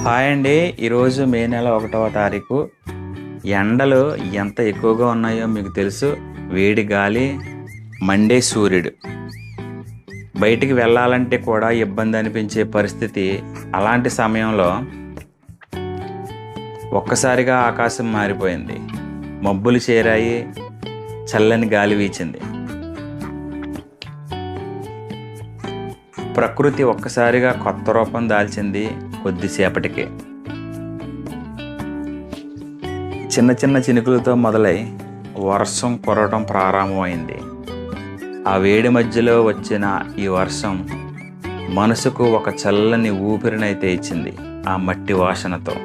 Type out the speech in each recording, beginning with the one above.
Hi అండి. ఈరోజు మే నెల 1వ తారీఖు. ఎండలు ఎంత ఎక్కువగా ఉన్నాయో మీకు తెలుసు. వేడి గాలి, మండే సూర్యుడు. బయటికి వెళ్ళాలంటే కూడా ఇబ్బంది అనిపించే పరిస్థితి. అలాంటి సమయంలో ఒక్కసారిగా ఆకాశం మారిపోయింది. మబ్బులు చేరాయి, చల్లని గాలి వీచింది. ప్రకృతి ఒక్కసారిగా కొత్త రూపం దాల్చింది. కొద్దిసేపటికే చిన్న చిన్న చినుకులతో మొదలై వర్షం కురవడం ప్రారంభమైంది. ఆ వేడి మధ్యలో వచ్చిన ఈ వర్షం మనసుకు ఒక చల్లని ఊపిరినైతే ఇచ్చింది. ఆ మట్టి వాసనతో,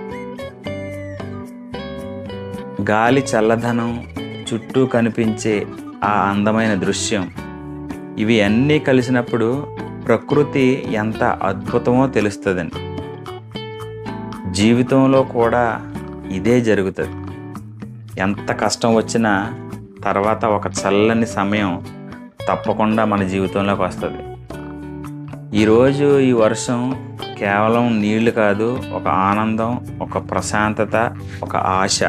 గాలి చల్లదనం, చుట్టూ కనిపించే ఆ అందమైన దృశ్యం, ఇవి అన్నీ కలిసినప్పుడు ప్రకృతి ఎంత అద్భుతమో తెలుస్తుందండి. జీవితంలో కూడా ఇదే జరుగుతుంది. ఎంత కష్టం వచ్చినా తర్వాత ఒక చల్లని సమయం తప్పకుండా మన జీవితంలోకి వస్తుంది. ఈరోజు ఈ వర్షం కేవలం నీళ్లు కాదు, ఒక ఆనందం, ఒక ప్రశాంతత, ఒక ఆశ.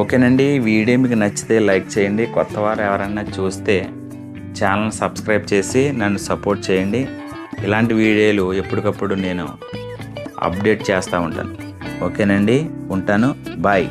ఓకేనండి, వీడియో మీకు నచ్చితే లైక్ చేయండి. కొత్తవారు ఎవరైనా చూస్తే ఛానల్ సబ్స్క్రైబ్ చేసి నన్ను సపోర్ట్ చేయండి. ఇలాంటి వీడియోలు ఎప్పటికప్పుడు నేను అప్డేట్ చేస్తూ ఉంటాను. ఓకేనండి, ఉంటాను. బాయ్.